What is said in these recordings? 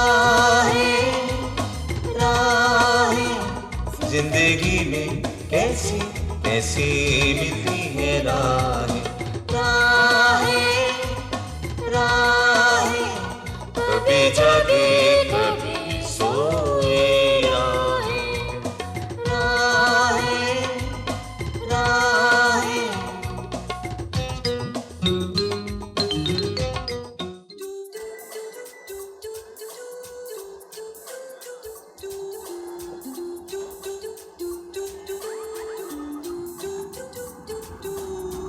राहें राहें जिंदगी में कैसी कैसी मिलती है राहें राहें राहें कभी जागे कभी सोए राहें राहें राहें।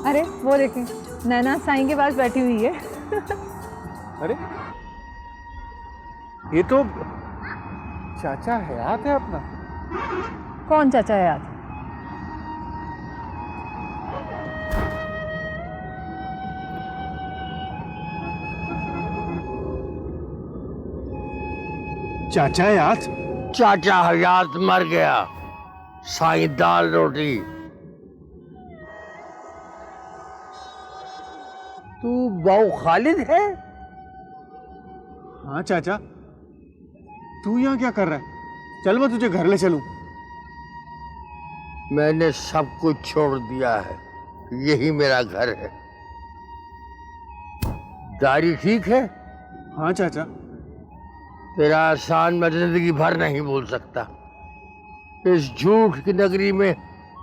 अरे वो देखें, नैना साईं के पास बैठी हुई है। अरे ये तो चाचा हयात है अपना। कौन चाचा याद? चाचा हयात? चाचा हयात मर गया। साईं दाल रोटी। तू बहू खालिद है? हाँ चाचा, तू यहाँ क्या कर रहा है? चल मैं तुझे घर ले चलूं। मैंने सब कुछ छोड़ दिया है, यही मेरा घर है। दारी ठीक है? हाँ चाचा। तेरा एहसान मैं जिंदगी भर नहीं भूल सकता। इस झूठ की नगरी में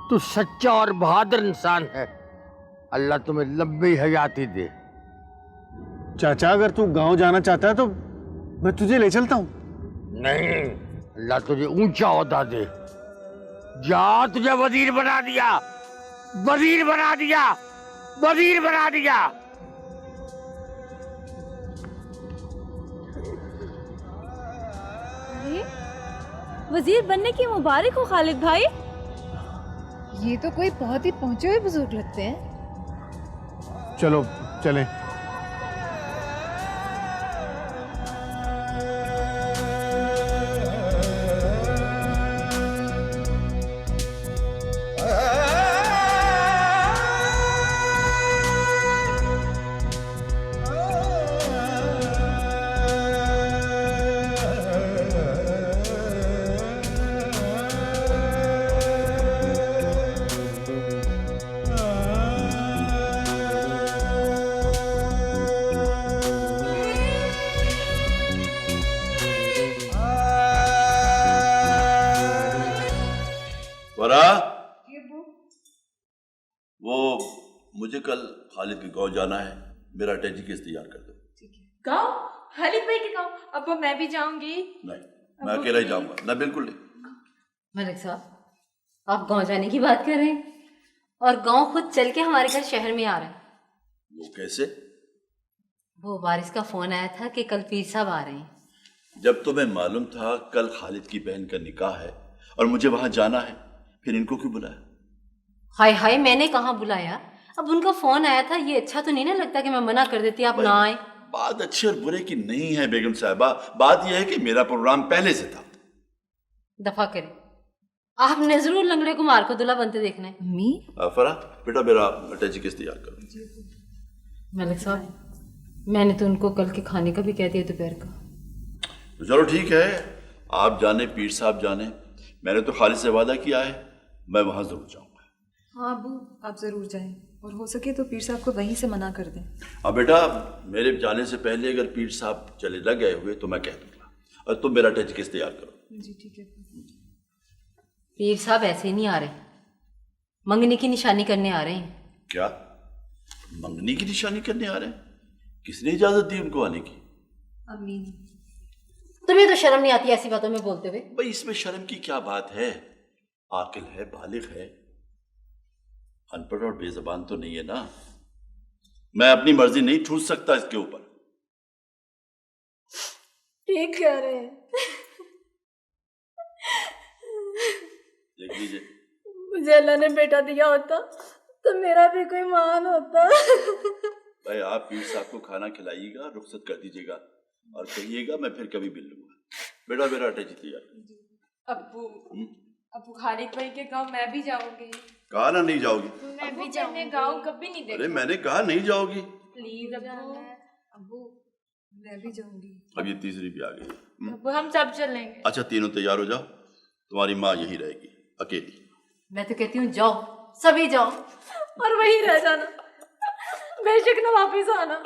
तू सच्चा और बहादुर इंसान है। अल्लाह तुम्हें लंबी हयाती दे। चाचा अगर तू गांव जाना चाहता है तो मैं तुझे ले चलता हूँ। नहीं, अल्लाह तुझे ऊंचा ओहदा दे। जा, तुझे वजीर बना दिया, वजीर बना दिया, वजीर बना दिया। वजीर बनने की मुबारक हो खालिद भाई। ये तो कोई बहुत ही पहुंचे हुए बुजुर्ग लगते हैं। चलो चलें। वो मुझे कल खालिद के गांव जाना है, मेरा टैक्सी केस तैयार कर दो। गाँव? खालिद भाई के गाँव? अब मैं भी जाऊंगी। नहीं, मैं अकेला ही जाऊंगा। ना बिल्कुल नहीं। मलिक साहब, आप गांव जाने की बात कर रहे हैं और गांव खुद चल के हमारे घर शहर में आ रहा है। वो कैसे? वो वारिस का फोन आया था कि कल पीर साहब आ रहे हैं। जब तुम्हें मालूम था कल खालिद की बहन का निकाह है और मुझे वहां जाना है, फिर इनको क्यों बुलाया? हाय हाय, मैंने कहाँ बुलाया? अब उनका फोन आया था, ये अच्छा तो नहीं ना लगता कि मैं मना कर देती आप ना आए। बात अच्छे और बुरे की नहीं है बेगम साहिबा, बात यह है कि मेरा प्रोग्राम पहले से था। दफा करें, आपने जरूर लंगड़े कुमार को दूल्हा बनते देखना है। अम्मी? फरा बेटा मेरा टैक्सी केस तैयार करो। मलिक साहब, मैंने तो उनको कल के खाने का भी कह दिया दोपहर का। तो चलो ठीक है, आप जाने पीर साहब जाने, मैंने तो खालिद से वादा किया है, मैं वहां जरूर जाऊंगा। हाँ अबू, आप जरूर जाएं और हो सके तो पीर साहब को वहीं से मना कर दें। हाँ बेटा, मेरे जाने से पहले अगर पीर साहब चले न गए हुए तो मैं कह दूंगा, और तुम मेरा टैक्सी केस तैयार करो। जी ठीक है। पीर साहब ऐसे नहीं आ रहे, मंगनी की निशानी करने आ रहे हैं। क्या मंगनी की निशानी करने आ रहे हैं? किसने इजाजत दी उनको आने की? अम्मी। तुम्हें तो शर्म नहीं आती ऐसी बातों में बोलते हुए? भाई इसमें शर्म की क्या बात है? आकिल है, बालिग है, अनपढ़ और बेजबान तो नहीं है ना। मैं अपनी मर्जी नहीं ठूस सकता इसके ऊपर। ठीक कह रहे हैं। देख लीजिए, मुझे अल्लाह ने बेटा दिया होता तो मेरा भी कोई मान होता। भाई आप पीर साहब को खाना खिलाइएगा, रुखसत कर दीजिएगा और कहिएगा मैं फिर कभी मिल लूंगा। बेटा मेरा अटैची तैयार। अबू खालिद भाई के गांव मैं भी जाऊंगी। कहा ना नहीं जाओगी? मैं भी जाऊंगी। गांव कभी नहीं देखा। अरे मैंने कहा नहीं जाओगी। प्लीज अबू। मैं भी जाऊंगी। अब ये तीसरी भी आ गई। अब हम सब चलेंगे। अच्छा, तीनों तैयार हो जाओ, तुम्हारी माँ यही रहेगी अकेली। मैं तो कहती हूँ जाओ, सभी जाओ और वहीं रह जाना, बेशक ना वापिस आना।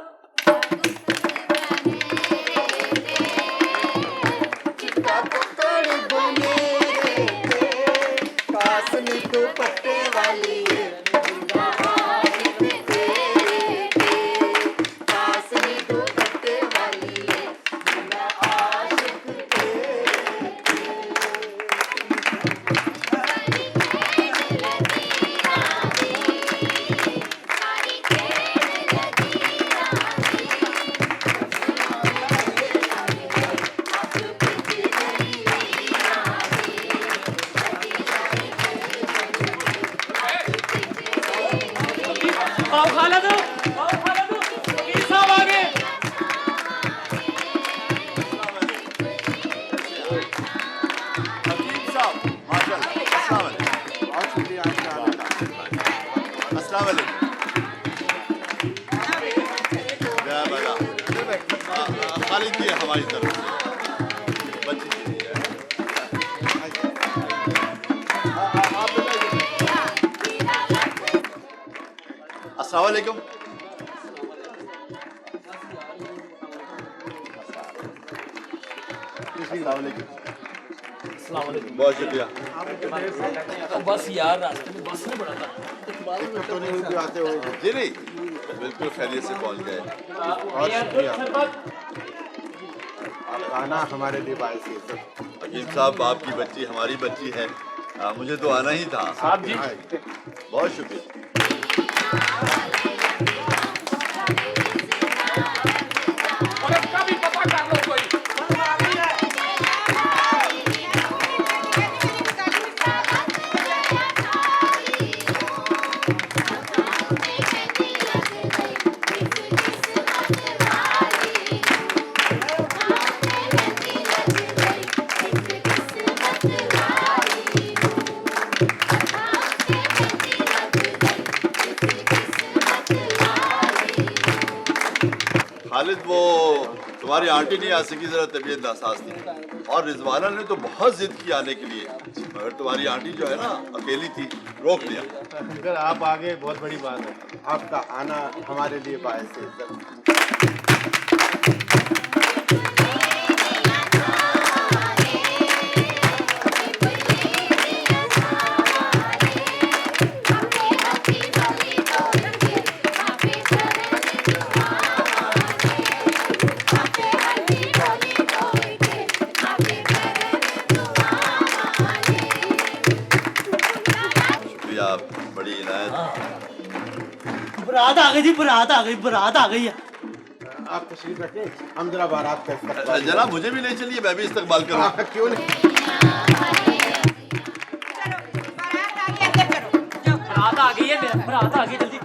खाली थी हमारी तरफ से बच्ची के लिए। अस्सलाम वालेकुम। बहुत शुक्रिया। बस यार रास्ते में बस नहीं बड़ा था तो नहीं हुई आते हुए। जी नहीं, बिल्कुल खैरियत से पहुंच गए। बहुत शुक्रिया, आप आना हमारे लिए बाइस है। हकीम साहब, आपकी बच्ची हमारी बच्ची है, मुझे तो आना ही था। साहब जी बहुत शुक्रिया। और इसका भी पता कर लो कोई। खालिद, वो तुम्हारी आंटी नहीं आ सकी, जरा तबीयत नासाज थी, और रिजवाना ने तो बहुत जिद की आने के लिए, मगर तुम्हारी आंटी जो है ना अकेली थी, रोक दिया। अगर आप आ गए बहुत बड़ी बात है, आपका आना हमारे लिए बाइस है। बड़ी इनायत। बारात आ गई जी, बारात आ गई, बारात आ गई है। आप तशरीफ रखें, हम जरा बारात का इस्तकबाल। जनाब, मुझे भी ले चलिए, मैं भी इस्तकबाल करूँ। क्यों नहीं? बारात आ गई है, मेरा बारात आ गई, जल्दी।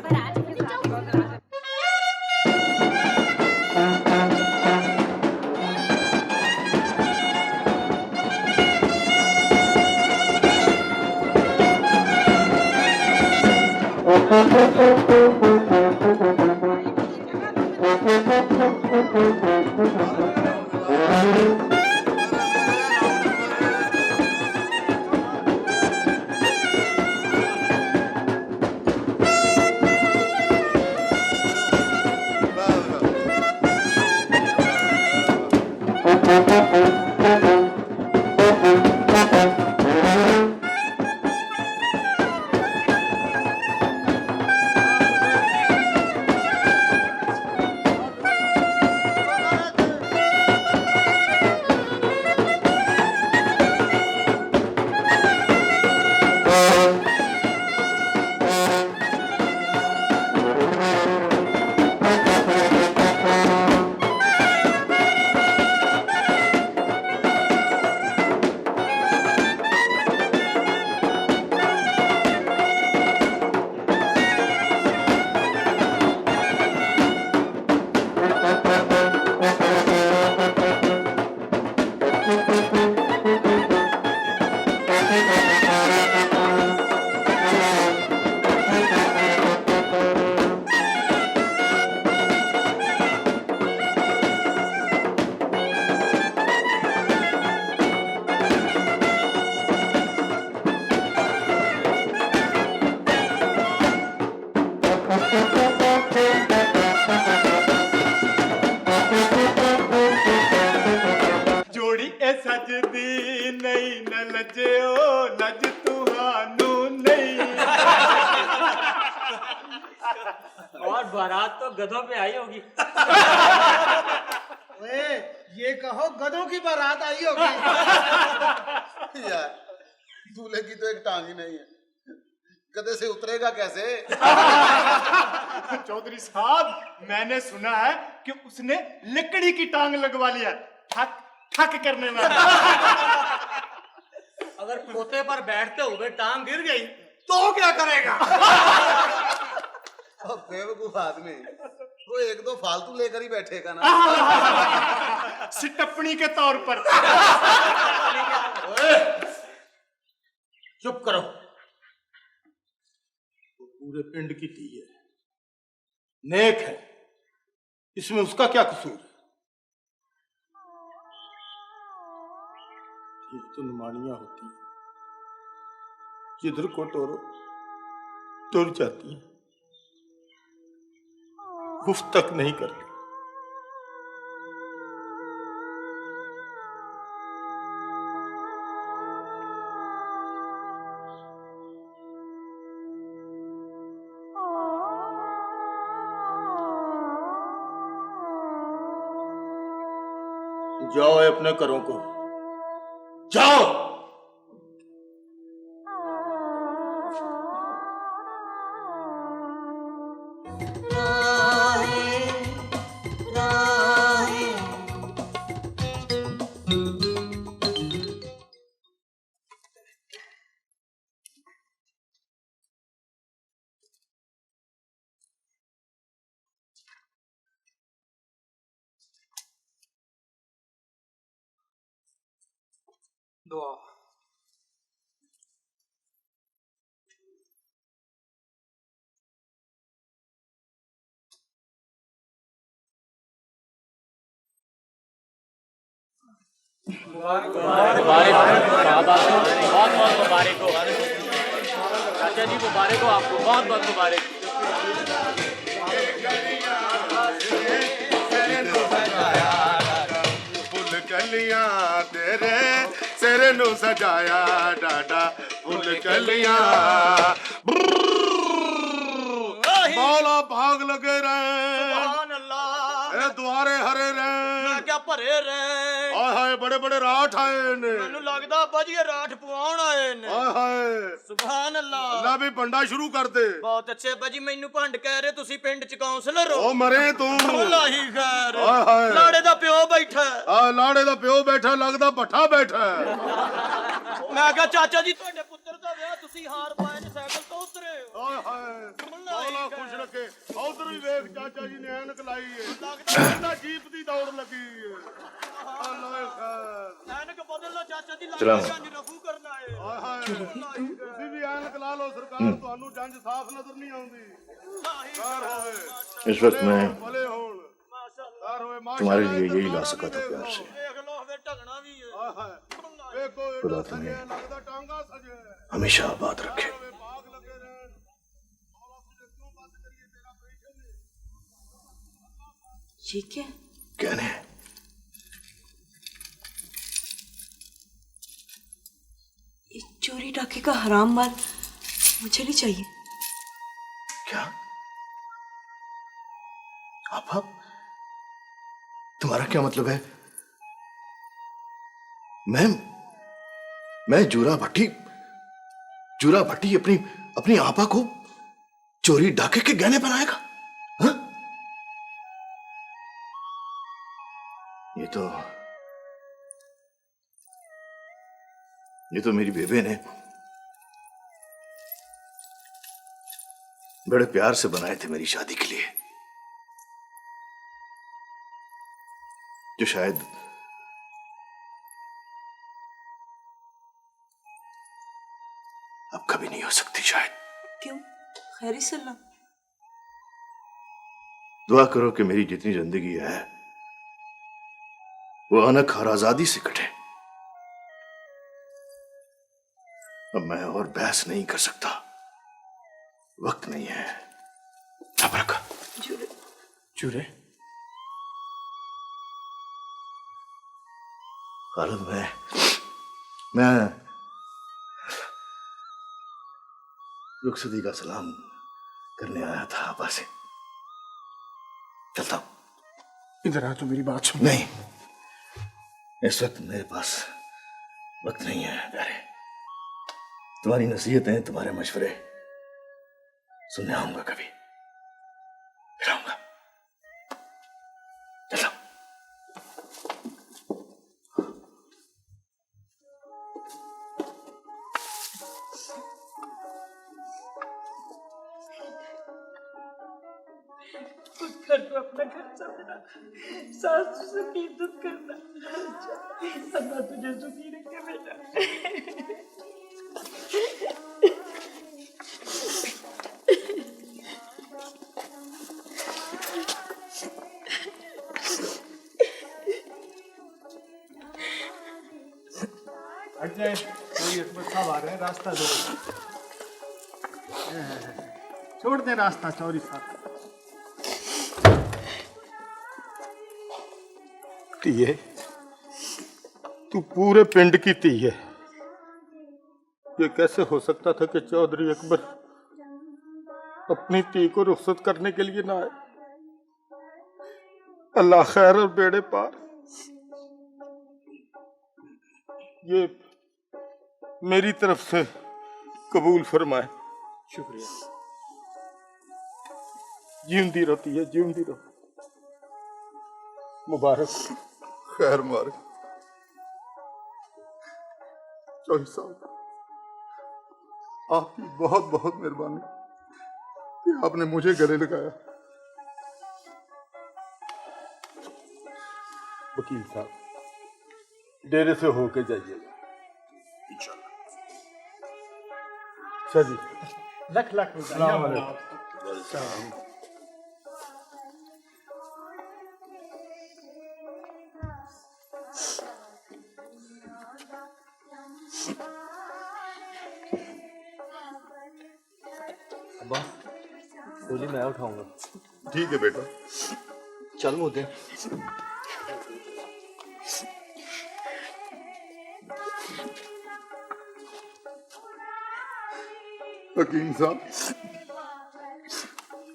ए सजदी नहीं न लजो लज तुहानू नहीं। और बारात तो गधों पे आई होगी। ओए ये कहो गधों की बारात आई होगी। यार दूल्हे की तो एक टांग ही नहीं है, गधे से उतरेगा कैसे? चौधरी साहब मैंने सुना है कि उसने लकड़ी की टांग लगवा लिया, ठक ठक करने में। अगर पोते पर बैठते हुए टांग गिर गई तो क्या करेगा? और बेवकूफ आदमी, वो एक दो फालतू लेकर ही बैठेगा ना। सिटपनी के तौर पर। चुप करो। वो पूरे पिंड की थी है, नेक है, इसमें उसका क्या कसूर है? ये तो नुमानियां होती है, जिधर को टोरो टुर जाती है, गुफ्त तक नहीं करती। जाओ अपने घरों को जाओ। दुआ। बहुत बहुत मुबारक हो चाचा जी, मुबारक हो आपको, बहुत बहुत मुबारक। फुल कलियां तेरे सिर नू सजाया डाडा, फुल कलियां बाला भाग लगे रहे, ए द्वारे हरे रहे, क्या भरे रहे। हाय हाय बड़े बड़े राठ आए ने, मैनू लगदा बाजी राठ पवाउण आए ने। हाय हाय सुभान अल्लाह। अल्लाह भी भंडा शुरू कर दे। बहुत अच्छे बाजी, मैनू भंड कह रहे तुसी पिंड च काउंसलर हो। ओ मरे तू, लाही खैर। हाय हाय लाड़े दा प्यो बैठा है। आ लाड़े दा प्यो बैठा, लगदा भट्ठा बैठा। मैं कहा चाचा जी ਤੁਹਾਡੇ ਪੁੱਤਰ ਦਾ ਵਿਆਹ ਤੁਸੀਂ ਹਾਰ ਪਾਏ ਨੇ ਸਾਈਕਲ ਤੋਂ ਉਤਰੇ ਹੋ। हाय हाय मौला खुश रखे। उधर ही देख चाचा जी ने ऐनक लाई है, लगदा जीप दी दौड़ लगी है। अल्लाह खैर ऐनक बदल लो चाचा जी, चलो। जंज रफू करना है। हाय हाय ਤੁਸੀਂ ਵੀ ऐनक ला लो, सरकार ਤੁਹਾਨੂੰ जंज साफ नजर नहीं आउंदी। कार होवे इस वक्त मैं भले होण, कार होवे तुम्हारे लिए यही ला सका था प्यार से। देख लो हवे ढगना भी है। हाय हाय देखो खुदा एडा तुम्हें सजे लगदा टांगा सजे, हमेशा आबाद रखे। भाग लगे रहन। मौला तुझे क्यों बस करिए तेरा प्रेशन है। ये क्या? कहने ये चोरी डाके का हराम माल मुझे नहीं चाहिए। क्या आप तुम्हारा क्या मतलब है? मैं जूरा भट्टी अपनी आपा को चोरी डाके के गहने बनाएगा? हाँ? ये तो मेरी बेबे ने बड़े प्यार से बनाए थे मेरी शादी के लिए, जो शायद अब कभी नहीं हो सकती। शायद। क्यों? खैर सल्ला। दुआ करो कि मेरी जितनी जिंदगी है वो अनक और आजादी से कटे। अब मैं और बहस नहीं कर सकता, वक्त नहीं है। रखा चूरे खालिद मैं रुखसती का सलाम करने आया था आपा से। चलता हूं। इधर आ तो मेरी बात सुन। नहीं, इस वक्त मेरे पास वक्त नहीं है प्यारे। तुम्हारी नसीहतें, तुम्हारे मशवरे सुनने आऊंगा कभी, फिर आऊंगा। चलता हूं। घर को अपना घर समझना, सास की इज्जत करना। अल्लाह तुझे सुखी रखे बेटा। हट जाए, कोई अकबर साहब आ रहे हैं, रास्ता दो। छोड़ दे रास्ता चौरी साहब। धीए, तू पूरे पिंड की धी है। ये कैसे हो सकता था कि चौधरी अकबर अपनी धी को रुखसत करने के लिए ना आए? अल्लाह खैर और बेड़े पार। ये मेरी तरफ से कबूल फरमाए। शुक्रिया। जीवती रहती है, जीवती रहो। मुबारक, खैर मुबारक। चौधरी साहब, आपकी बहुत बहुत मेहरबानी कि आपने मुझे गले लगाया। वकील साहब, डेरे से होके जाइएगा इंशाल्लाह। अच्छा जी, लख लख अस्सलाम वालेकुम। बोली मैं उठाऊंगा। ठीक है बेटा। चल मुझे। हकीम साहब,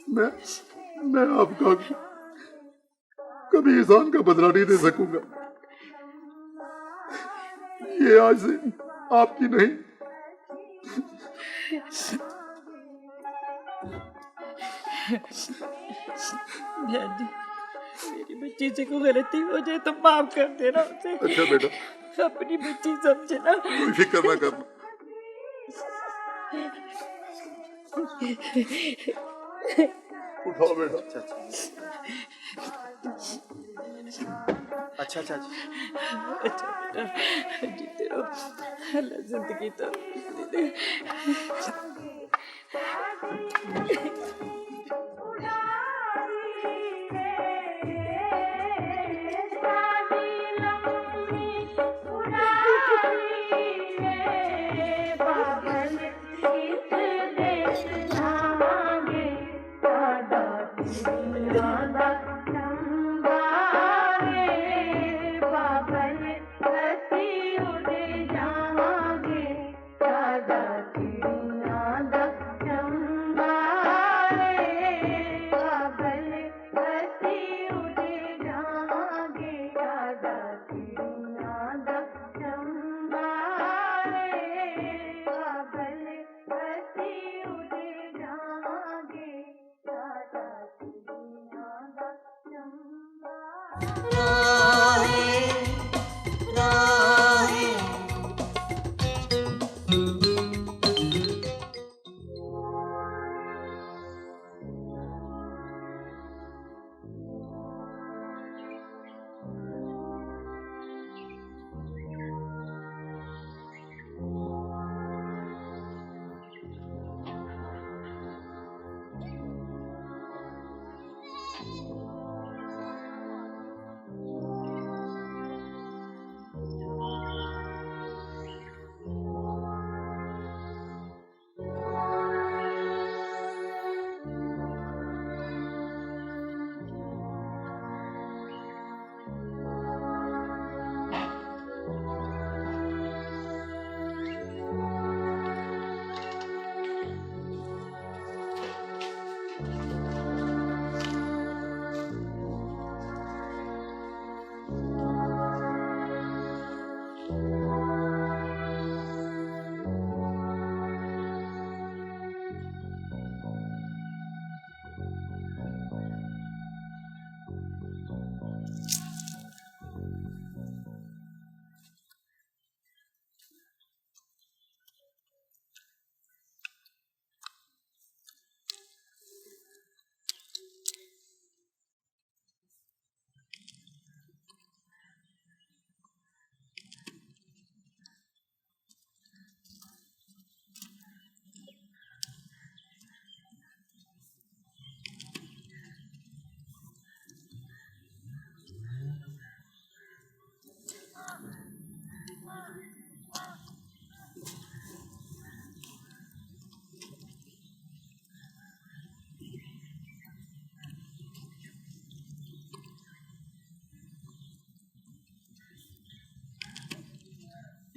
मैं आपका कभी एहसान का बदला नहीं दे सकूंगा। ये आज से आपकी नहीं, बहन जी, मेरी बच्ची से कोई गलती हो जाए तो माफ कर देना उसे। अच्छा बेटा, अपनी बच्ची समझना। कोई फिक्र ना करना। उठाओ बेटा। अच्छा चाची। अच्छा बेटा, जीते रहो। अल्लाह जिंदगी तो दे।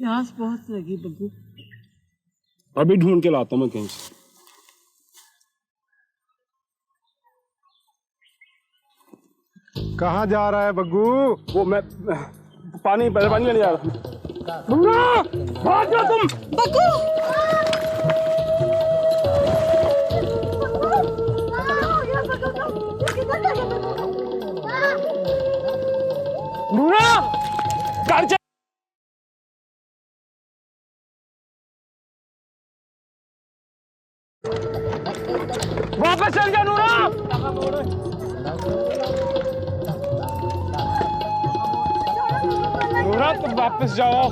प्यास बहुत लगी बग्गू। अभी ढूंढ के लाता हूँ मैं कहीं से। कहाँ जा रहा है बग्गू? वो मैं पानी लेने जा रहा हूँ। मुन्ना, भाग जाओ तुम। बग्गू! मुन्ना, गाड़ी चल। वापस चल जा नूरा। नूरा तुम वापस जाओ।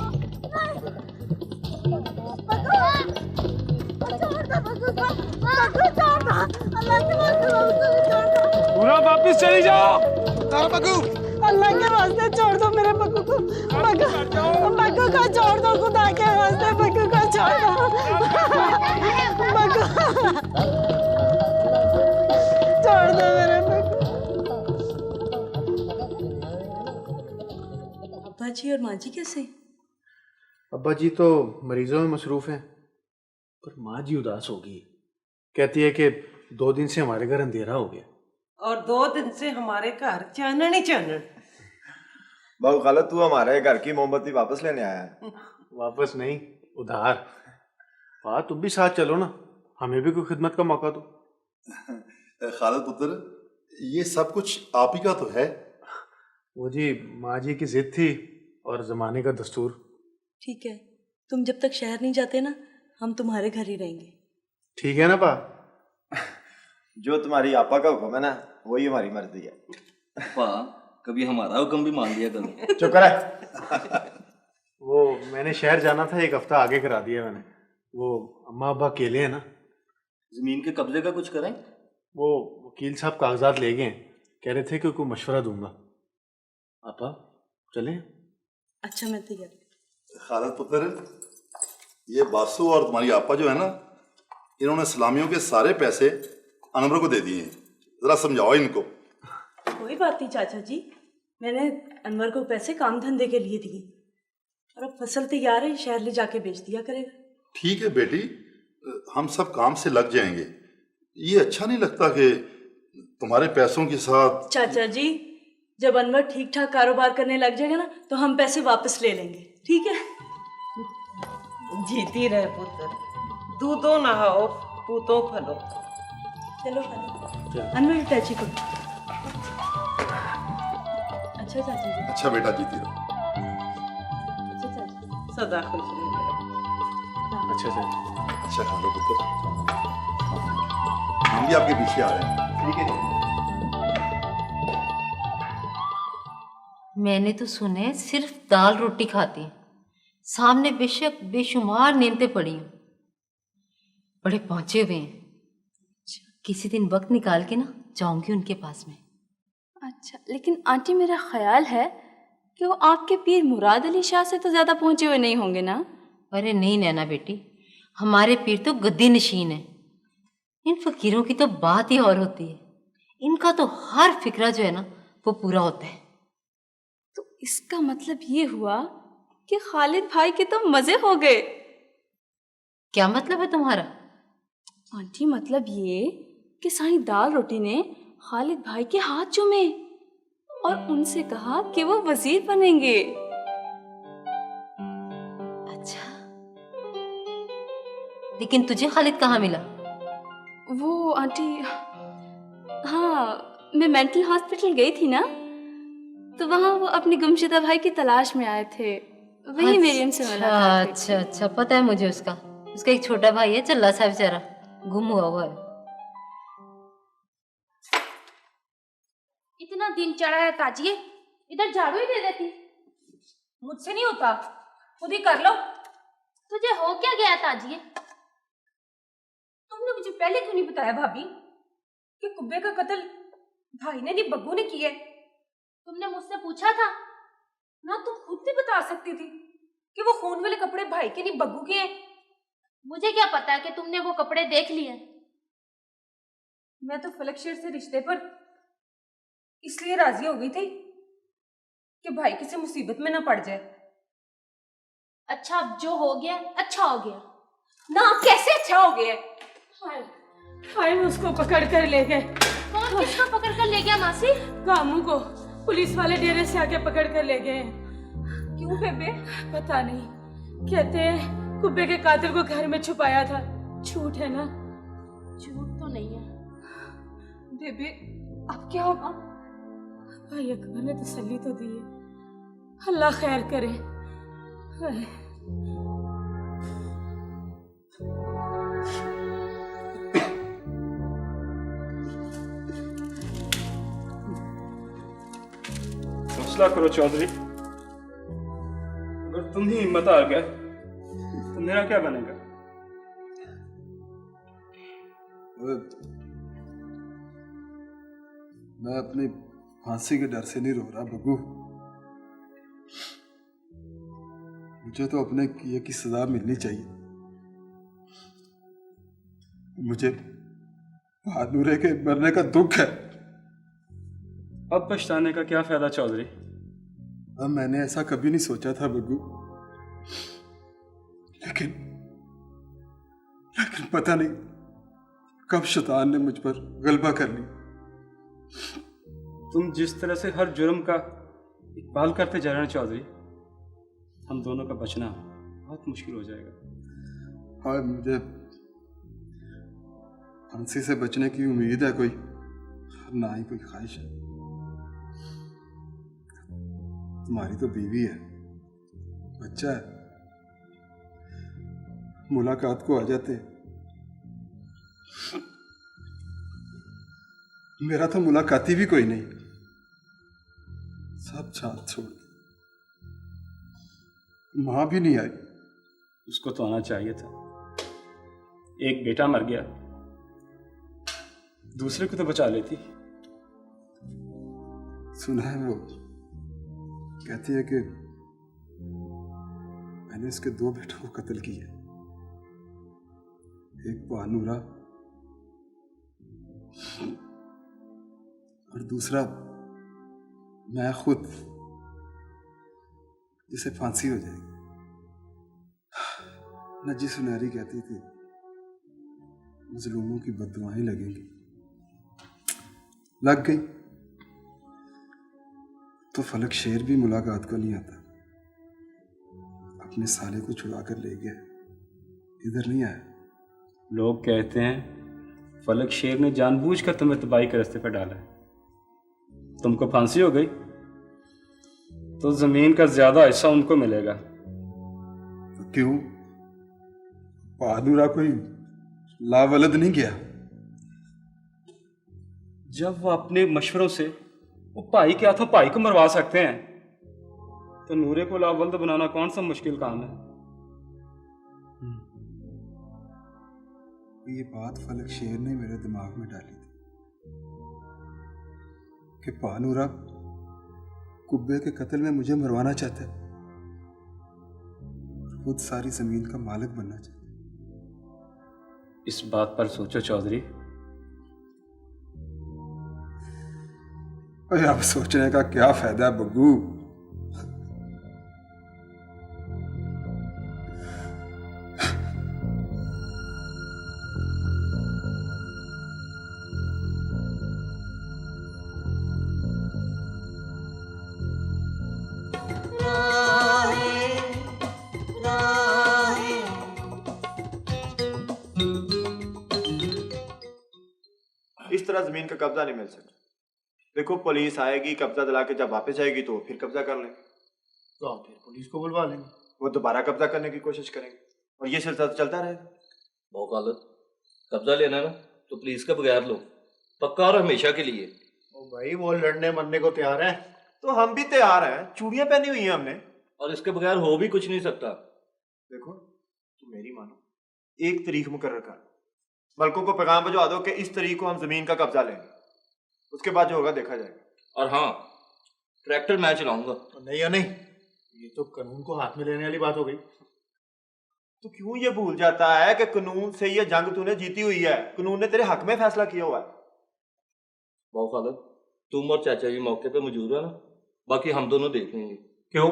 नूरा वापस चली जाओ। बग्गू, अल्लाह के वास्ते छोड़ दो मेरे बग्गू को। बग्गू को छोड़ दो, खुदा के वास्ते बग्गू को छोड़ दो। बग्गू छोड़ दो मेरे बग्गू। अब्बा जी और माँ जी कैसे? अब्बा जी तो मरीजों में मसरूफ हैं, पर माँ जी उदास होगी। कहती है कि 2 दिन से हमारे घर अंधेरा हो गया और 2 दिन से हमारे घर चानन ही चानन। बहु खाला, तू हमारे घर की मोमबत्ती वापस लेने आया है? वापस नहीं, उधार। पा तुम भी साथ चलो ना, हमें भी कोई खिदमत का मौका दो। खालिद पुत्र, ये सब कुछ आप ही का तो है। वो जी माँ जी की जिद थी और जमाने का दस्तूर। ठीक है, तुम जब तक शहर नहीं जाते ना, हम तुम्हारे घर ही रहेंगे। ठीक है ना पा? जो तुम्हारी आपा का हुक्म है ना, वही हमारी मर्जी है। पा, कभी हमारा हुक्म भी मान लिया करो। चुप कर। वो मैंने शहर जाना था, 1 हफ्ता आगे करा दिया मैंने। वो अम्मा अब्बा अकेले हैं ना। जमीन के कब्जे का कुछ करें? वो वकील साहब कागजात ले गए, कह रहे थे कि कोई मशवरा दूंगा। आपा चलें? अच्छा, मैं तैयार। खालिद पुत्र, ये बासु और तुम्हारी आपा जो है ना, इन्होंने सलामियों के सारे पैसे अनवर को दे दिए हैं। जरा समझाओ इनको। कोई बात नहीं चाचा जी, मैंने अनवर को पैसे काम धंधे के लिए दिए और अब फसल तैयार है, शहर ले जाके बेच दिया करेगा। ठीक है बेटी, हम सब काम से लग जाएंगे। ये अच्छा नहीं लगता कि तुम्हारे पैसों के साथ। चाचा जी, जब अनवर ठीक ठाक कारोबार करने लग जाएगा ना, तो हम पैसे वापस ले लेंगे, ठीक है? जीती रहे पुत्र, दूधो नहाओ, पूतो फलो। चलो अनवर टैची को। अच्छा चाचा जी। अच्छा बेटा, जीती रहो। अच्छा चाचा। सदा खुश रहो। अच्छा अच्छा अच्छा खालो पुत्र, हम भी आपके पीछे आ रहे हैं। ठीक है। मैंने तो सुने सिर्फ दाल रोटी खाती हैं, सामने बेशक बेशुमार नेमतें पड़ी हैं, बड़े पहुंचे हुए हैं। किसी दिन वक्त निकाल के ना जाऊंगी उनके पास में। अच्छा, लेकिन आंटी मेरा ख्याल है कि वो आपके पीर मुराद अली शाह से तो ज़्यादा पहुंचे हुए नहीं होंगे ना? अरे नहीं नैना बेटी, हमारे पीर तो गद्दी नशीन है। इन फकीरों की तो बात ही और होती है। इनका तो हर फिक्रा जो है ना, वो पूरा होता है। तो इसका मतलब ये हुआ कि खालिद भाई के तो मजे हो गए। क्या मतलब है तुम्हारा? आंटी मतलब ये कि साई दाल रोटी ने खालिद भाई के हाथ चूमे और उनसे कहा कि वो वजीर बनेंगे। अच्छा, लेकिन तुझे खालिद कहाँ मिला? वो आंटी, हाँ, मैं मेंटल हॉस्पिटल गई थी ना, तो वहाँ वो अपने गुमशुदा भाई की तलाश में आए थे। वही मेरी उनसे मुलाकात हुई। अच्छा अच्छा, पता है मुझे उसका एक छोटा भाई है, चल्ला सा बेचारा, गुम हुआ है। इतना दिन चढ़ा है ताजिए, इधर झाड़ू ही दे देती। मुझसे नहीं होता, खुद ही कर लो। तुझे हो क्या गया ताजिए? तुमने मुझे पहले क्यों नहीं बताया भाभी कि कुब्बे का कत्ल भाई ने नहीं बग्गू ने किया? तुमने मुझसे पूछा था ना, तुम खुद भी बता सकती थी कि वो खून वाले कपड़े भाई के नहीं बग्गू के हैं। मुझे क्या पता कि तुमने वो कपड़े देख लिए। मैं तो फलक शेर से रिश्ते पर इसलिए राजी हो गई थी कि भाई किसी मुसीबत में ना पड़ जाए। अच्छा अब जो हो गया अच्छा हो गया ना। कैसे अच्छा हो गया? हाय हाय, उसको पकड़ कर ले गए। कौन किसको पकड़ कर ले गया मासी? कामू को पुलिस वाले डेरे से आके पकड़ कर ले गए। क्यों बेबे? पता नहीं, कहते हैं कुब्बे के कातिल को घर में छुपाया था। झूठ है ना? झूठ तो नहीं है बेबे। अब क्या होगा? भाई अकबर ने तसल्ली तो दी है, अल्लाह खैर करे। हाय। हौसला करो चौधरी, अगर तुम ही हिम्मत हार गए तो मेरा क्या बनेगा? मैं अपनी फांसी के डर से नहीं रो रहा बग्गू। मुझे तो अपने किए की सजा मिलनी चाहिए। मुझे बहादुरे के मरने का दुख है। अब पछताने का क्या फायदा चौधरी? अब मैंने ऐसा कभी नहीं सोचा था बग्गू, लेकिन पता नहीं कब शैतान ने मुझ पर गलबा कर ली। तुम जिस तरह से हर जुर्म का इकबाल करते जा रहे हैं चौधरी, हम दोनों का बचना बहुत मुश्किल हो जाएगा। हाँ, मुझे फांसी से बचने की उम्मीद है कोई, ना ही कोई ख्वाहिश है। तुम्हारी तो बीवी है, बच्चा है, मुलाकात को आ जाते। मेरा तो मुलाकाती भी कोई नहीं, सब साथ छोड़ दी। मां भी नहीं आई। उसको तो आना चाहिए था। एक बेटा मर गया, दूसरे को तो बचा लेती। सुना है वो कहती है कि मैंने इसके 2 बेटों को कत्ल किया, एक बहानूरा और दूसरा मैं खुद, जिसे फांसी हो जाएगी। नजी सुनहरी कहती थी मजलूमों की बददुआएं लगेंगी, लग गई। तो फलक शेर भी मुलाकात को नहीं आता, अपने साले को छुड़ा कर ले गया, इधर नहीं आया। लोग कहते हैं फलक शेर ने जानबूझकर तुम्हें तबाही के रास्ते पर डाला है। तुमको फांसी हो गई तो जमीन का ज्यादा हिस्सा उनको मिलेगा। तो क्यों? बहादुरा कोई लावलद नहीं गया? जब वो अपने मशवरों से वो भाई के हाथों भाई को मरवा सकते हैं, तो नूरे को लावलद बनाना कौन सा मुश्किल काम है? ये बात फलक शेर ने मेरे दिमाग में डाली थी कि पानूरा कुब्बे के कत्ल में मुझे मरवाना चाहता है, खुद सारी जमीन का मालिक बनना चाहता है। इस बात पर सोचो चौधरी। अरे अब सोचने का क्या फायदा है बग्गू? इस तरह जमीन का कब्जा नहीं मिल सकता। देखो पुलिस आएगी, कब्जा दिला के जब वापस आएगी तो फिर कब्जा कर लेंगे। तो आप फिर पुलिस को बुलवा लेंगे, वो दोबारा कब्जा करने की कोशिश करेंगे और ये सिलसिला चलता रहेगा। मौकालत कब्जा लेना है ना तो पुलिस के बगैर लो, पक्का और हमेशा के लिए। ओ भाई वो लड़ने मरने को तैयार है। तो हम भी तैयार हैं, चूड़ियां पहनी हुई हैं हमने, और इसके बगैर हो भी कुछ नहीं सकता। देखो तुम मेरी मानो, 1 तारीख मुकर्रर कर, मलकों को पैगाम भिजवा दो कि इस तारीख को हम जमीन का कब्जा लेंगे, उसके बाद जो होगा देखा जाएगा। और हाँ, ट्रैक्टर मैं चलाऊंगा। नहीं या नहीं, ये तो कानून को हाथ में लेने वाली बात हो गई। तो क्यों ये भूल जाता है कि कानून से ये जंग तूने जीती हुई है, कानून ने तेरे हक में फैसला किया हुआ है। मौकालत तुम और चाचा जी मौके पे मौजूद है ना, बाकी हम दोनों देख लेंगे। क्यों,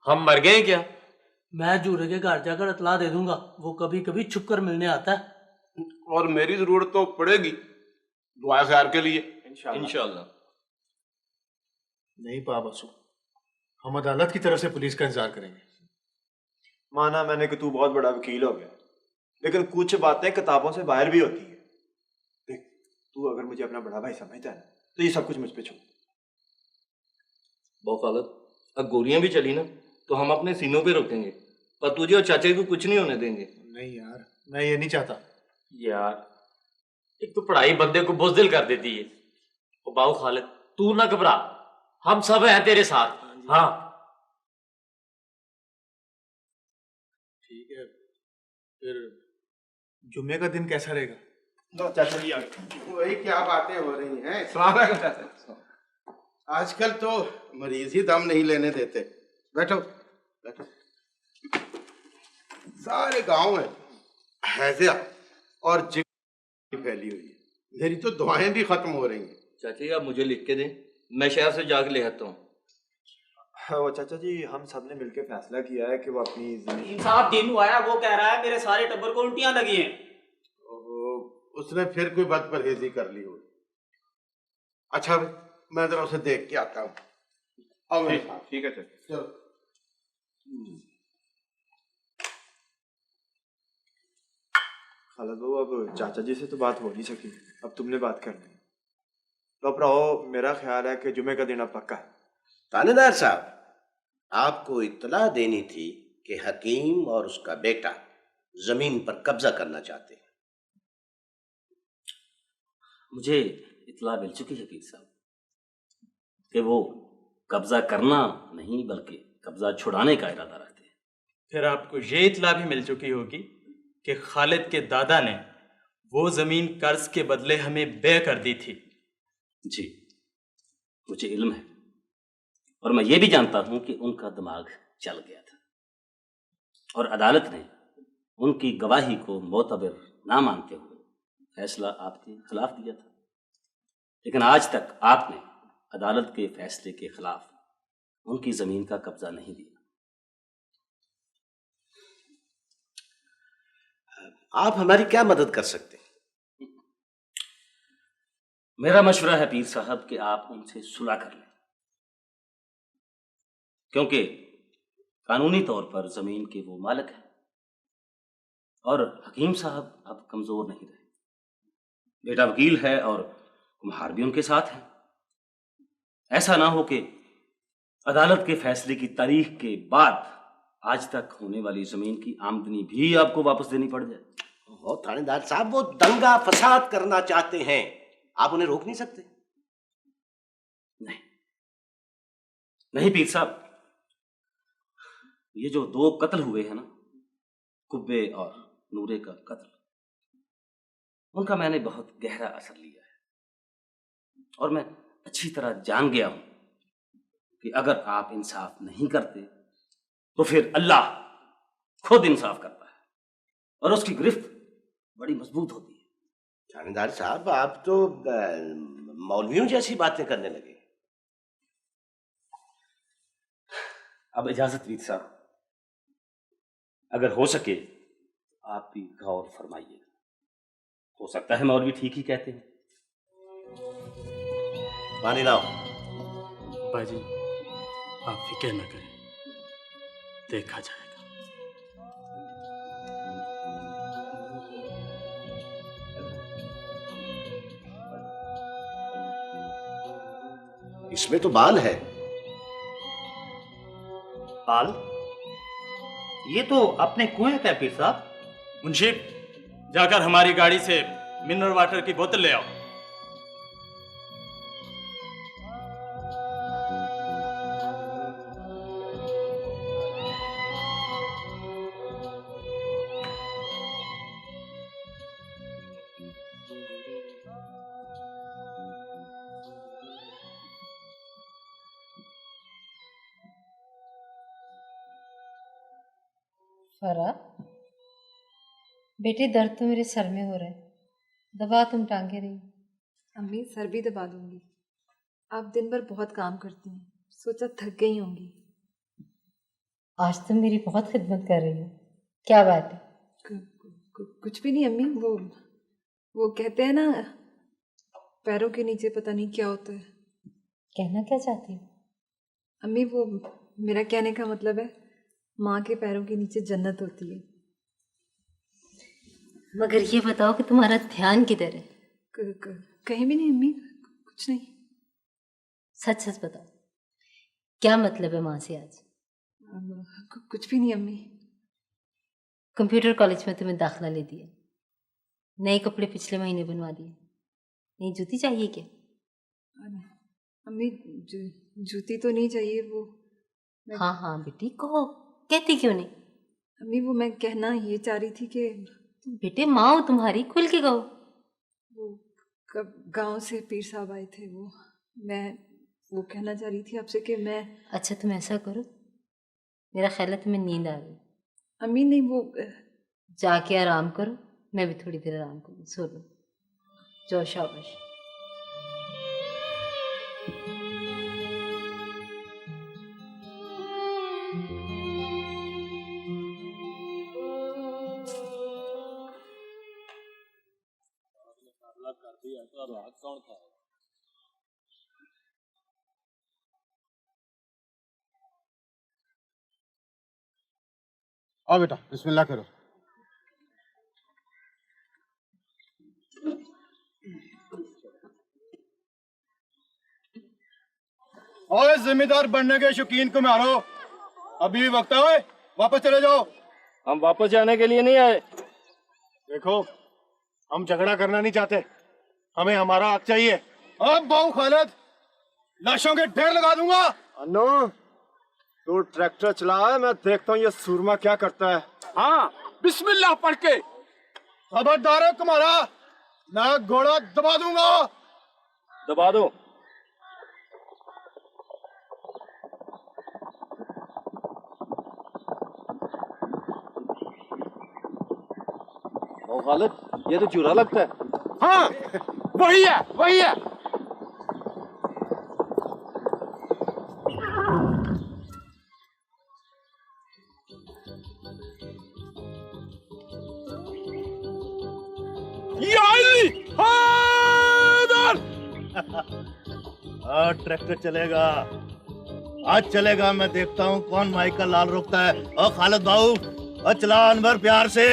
हम मर गए क्या? मैं जूरे के घर जाकर इतला दे दूंगा, वो कभी कभी छुप कर मिलने आता है। और मेरी जरूरत तो पड़ेगी दुआ खैर के लिए इंशाल्लाह। नहीं पा बसु, हम अदालत की तरफ से पुलिस का इंतजार करेंगे। माना मैंने कि तू बहुत बड़ा वकील हो गया, लेकिन कुछ बातें किताबों से बाहर भी होती है। देख, तू अगर मुझे अपना बड़ा भाई समझता है ना, तो ये सब कुछ मुझ पे छोड़। बहुत गलत। अब गोलियां भी चली ना तो हम अपने सीनों पे रोकेंगे, पर तुझे और चाचे को कुछ नहीं होने देंगे। नहीं यार, मैं ये नहीं चाहता। यार एक तो पढ़ाई बंदे को बुज़दिल कर देती है। ओ बाऊ खालिद, तू ना घबरा, हम सब हैं तेरे साथ। हाँ ठीक है, फिर जुम्मे का दिन कैसा रहेगा? तो चाचा जी आ गए। वही क्या बातें हो रही हैं। अस्सलाम वालेकुम चाचा। आजकल तो मरीज ही दम नहीं लेने देते। बैठो बैठो। सारे गांव में हैज़िया और जिक्र फैली हुई है। मेरी तो दुआएं भी खत्म हो रही हैं। चाची आप मुझे लिख के दें, मैं शहर से जाके ले आता हूँ। वो चाचा जी, हम सब ने मिलकर फैसला किया है कि वो अपनी जिंदगी साहब दिन आया, वो कह रहा है मेरे सारे टब्बर को उल्टियां लगी हैं। उसने फिर कोई बद परहेजी कर ली हो। अच्छा मैं जरा उसे देख के आता हूँ। आओ मेरे साथ। ठीक है चाचा। चलो। खालिद बाबू, अब चाचा जी से तो बात हो नहीं सकी, अब तुमने बात करनी है। तो अब रहो, मेरा ख्याल है कि जुमे का दिन अब पक्का है। थानेदार साहब, आपको इत्तला देनी थी कि हकीम और उसका बेटा जमीन पर कब्जा करना चाहते हैं। मुझे इतला मिल चुकी है पीर साहब कि वो कब्जा करना नहीं बल्कि कब्जा छुड़ाने का इरादा रखते हैं। फिर आपको ये इतला भी मिल चुकी होगी कि खालिद के दादा ने वो जमीन कर्ज के बदले हमें बे कर दी थी। जी मुझे इल्म है, और मैं ये भी जानता हूं कि उनका दिमाग चल गया था और अदालत ने उनकी गवाही को मोतबर ना मानते हुए फैसला आपके खिलाफ दिया था। लेकिन आज तक आपने अदालत के फैसले के खिलाफ उनकी जमीन का कब्जा नहीं दिया। आप हमारी क्या मदद कर सकते हैं? मेरा मशवरा है पीर साहब कि आप उनसे सुलह कर लें, क्योंकि कानूनी तौर पर जमीन के वो मालिक हैं और हकीम साहब अब कमजोर नहीं रहे। बेटा वकील है और कुम्हार भी उनके साथ हैं। ऐसा ना हो कि अदालत के फैसले की तारीख के बाद आज तक होने वाली जमीन की आमदनी भी आपको वापस देनी पड़ जाए। थानेदार साहब, वो दंगा फसाद करना चाहते हैं, आप उन्हें रोक नहीं सकते? नहीं नहीं पीर साहब, ये जो दो कत्ल हुए हैं ना, कुब्बे और नूरे का कत्ल, उनका मैंने बहुत गहरा असर लिया है और मैं अच्छी तरह जान गया हूं कि अगर आप इंसाफ नहीं करते तो फिर अल्लाह खुद इंसाफ करता है और उसकी गिरफ्त बड़ी मजबूत होती है। थानेदार साहब, आप तो मौलवियों जैसी बातें करने लगे। अब इजाजत पीर साहब, अगर हो सके आप भी गौर फरमाइए। हो सकता है मौलवी ठीक ही कहते हैं। पानी लाओ। बाजी आप फिक्र न करें, देखा जाएगा। इसमें तो बाल है। बाल? ये तो अपने कुएं का है पीर साहब। मुंशी, जाकर हमारी गाड़ी से मिनरल वाटर की बोतल ले आओ। फरा, बेटे दर्द तो मेरे सर में हो रहा है, दबा तुम टांगे रही। अम्मी सर भी दबा दूंगी। आप दिन भर बहुत काम करती हैं, सोचा थक गई होंगी। आज तुम मेरी बहुत खिदमत कर रही हो, क्या बात है? कुछ भी नहीं अम्मी, वो कहते हैं ना, पैरों के नीचे पता नहीं क्या होता है। कहना क्या चाहती हो? अम्मी वो मेरा कहने का मतलब है माँ के पैरों के नीचे जन्नत होती है। मगर ये बताओ कि तुम्हारा ध्यान किधर है? कहीं भी नहीं अम्मी, कुछ नहीं। सच सच बताओ, क्या मतलब है माँ से आज? कुछ भी नहीं अम्मी। कंप्यूटर कॉलेज में तुम्हें दाखिला ले दिया, नए कपड़े पिछले महीने बनवा दिए, नई जूती चाहिए क्या? अम्मी जूती तो नहीं चाहिए वो। हाँ हाँ बेटी कहो, कहती क्यों नहीं? अम्मी वो मैं कहना ये चाह रही थी कि बेटे माँ हो तुम्हारी, खुल के कहो। वो कब गांव से पीर साहब आए थे, मैं वो कहना चाह रही थी आपसे कि मैं। अच्छा तुम ऐसा करो, मेरा ख्याल है तुम्हें नींद आ गई। अम्मी नहीं, वो जाके आराम करो, मैं भी थोड़ी देर आराम करूँ, सो लो, जाओ शाबाश। आओ बेटा, बिस्मिल्लाह करो। ओए जिम्मेदार बनने के शौकीन को मारो, अभी भी वक्त है, वापस चले जाओ। हम वापस जाने के लिए नहीं आए। देखो हम झगड़ा करना नहीं चाहते, हमें हमारा हक चाहिए। अब बाऊ खालिद, लाशों के ढेर लगा दूंगा। अन्नो तू ट्रैक्टर चला, मैं देखता हूँ ये सूरमा क्या करता है। हाँ बिस्मिल्लाह पढ़ के। खबरदार है तुम्हारा, मैं घोड़ा दबा दूंगा। दबा दो। ओ खालिद, ये तो चूरा लगता है। हाँ वही है, वही है। ट्रैक्टर चलेगा, आज चलेगा। मैं देखता हूँ कौन माइक का लाल रोकता है। और खालिद बाबू, और चला अनवर प्यार से।